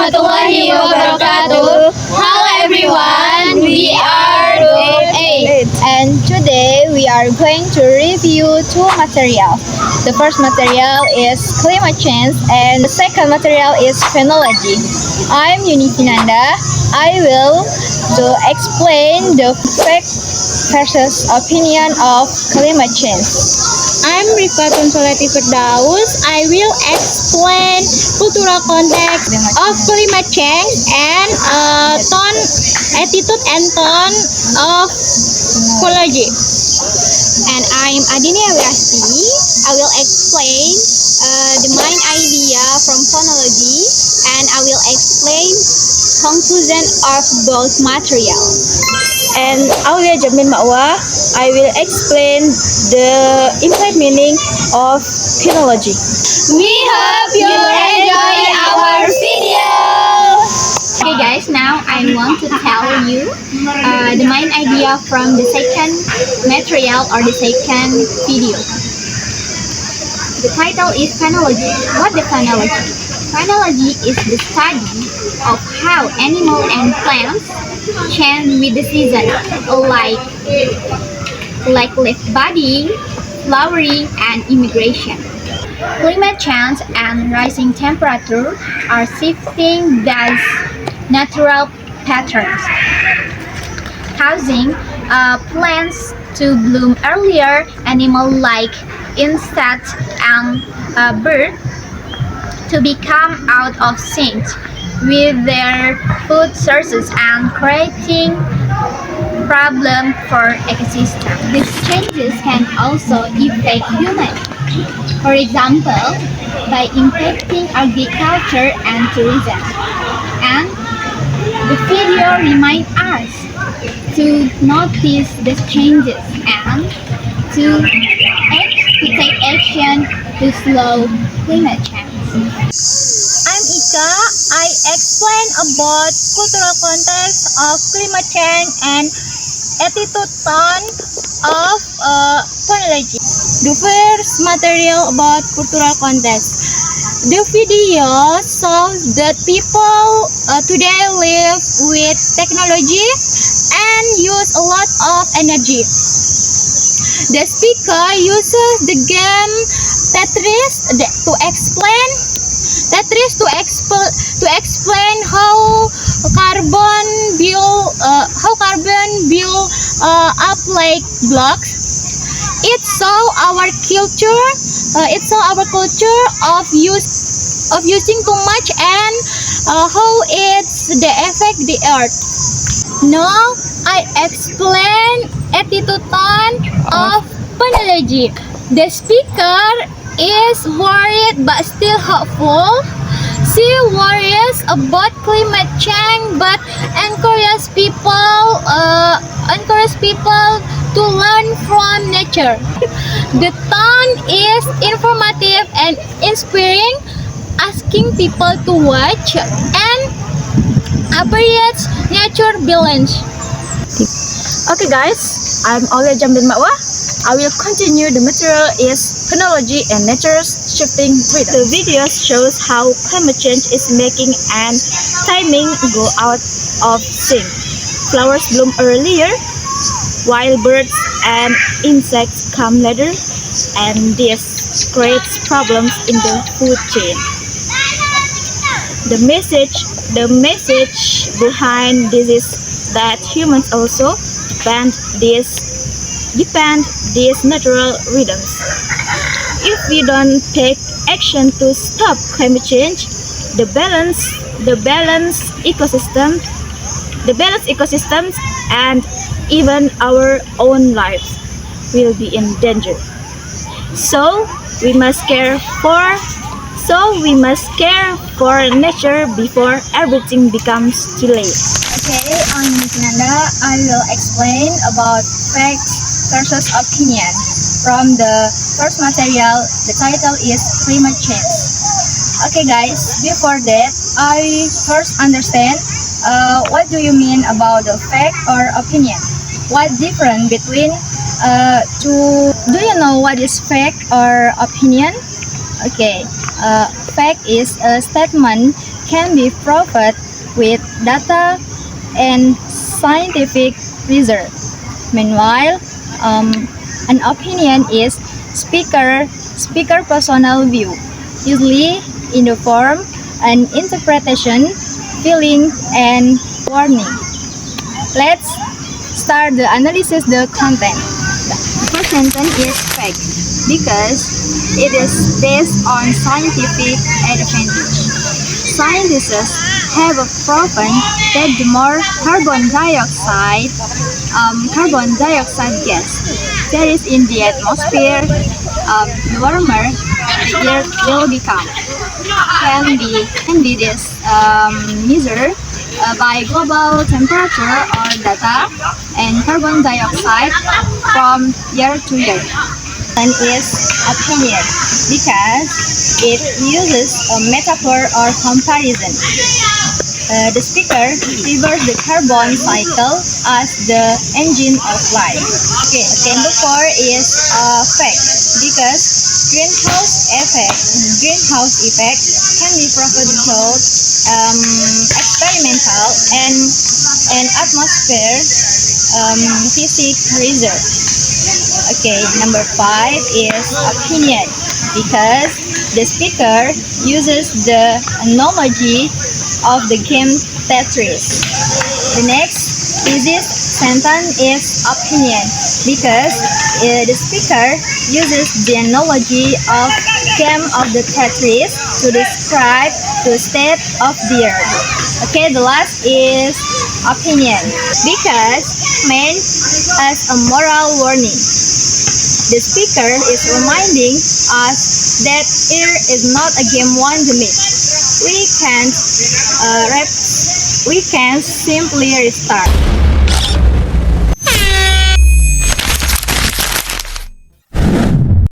warahmatullahi wabarakatuh. Hello everyone, we are Group 8 and today we are going to review two materials. The first material is climate change and the second material is phenology. I'm Yunifinanda. I will explain the fact versus opinion of climate change. I'm Rifatun Soleti Firdaus. I will explain cultural context of climate change and attitude and tone of phenology. And I'm Adinia Wirasti. I will explain the main idea from phonology and I will explain conclusion of both materials. And Aulia Jamin Ma'wa, I will explain the implied meaning of phenology. We hope you enjoy our video. Okay guys, now I want to tell you the main idea from the second material or the second video. The title is phenology. What is phenology? Phenology is the study of how animals and plants change with the season, like leaf budding, flowering, and immigration. Climate change and rising temperature are shifting these natural patterns, causing plants to bloom earlier, animals like insects and birds to become out of sync with their food sources and creating problem for ecosystem. These changes can also affect humans. For example, by impacting agriculture and tourism. And the video reminds us to notice these changes and to take action to slow climate change. I'm Ika. I explain about cultural context of climate change and attitude tone of phonology. The first material about cultural context. The video shows that people today live with technology and use a lot of energy. The speaker uses the game Tetris to explain how carbon build up like blocks. It's our culture of using too much and how it's the affect the earth. Now I explain attitude tone of phonology. The speaker is worried but still hopeful. She worries about climate change but encourages people to learn from nature. The tone is informative and inspiring, asking people to watch and appreciate nature balance. Okay guys, I'm Aulia Jamdin Ma'wa. I will continue. The material is phenology and nature's shifting rhythm. The video shows how climate change is making and timing go out of sync. Flowers bloom earlier, while birds and insects come later, and this creates problems in the food chain. The message behind this is that humans also depend these natural rhythms. If we don't take action to stop climate change, the balanced ecosystems and even our own lives will be in danger. So we must care for nature before everything becomes too late. Okay, I'm Nanda. I will explain about facts versus opinion. From the first material, the title is climate change. Okay guys, before that, I first understand what do you mean about the fact or opinion? What difference between two? Do you know what is fact or opinion? Okay, fact is a statement can be proved with data and scientific research. Meanwhile, an opinion is speaker personal view, usually in the form an interpretation, feeling, and warning. Let's start the analysis the content. The first sentence is fact because it is based on scientific advantage. Scientists have proven that the more carbon dioxide gas there is in the atmosphere, the warmer the earth will become. Can be this measured by global temperature or data and carbon dioxide from year to year. And is opinion because it uses a metaphor or comparison. The speaker refers the carbon cycle as the engine of life. Okay, number 4 is fact because greenhouse effect can be profitable, experimental, and atmosphere physics research. Okay, number 5 is opinion because the speaker uses the analogy of the game Tetris. The next sentence is opinion because the speaker uses the analogy of game of the Tetris to describe the state of the earth. Okay, the last is opinion because meant as a moral warning. The speaker is reminding us that Earth is not a game one dimension. We can simply restart.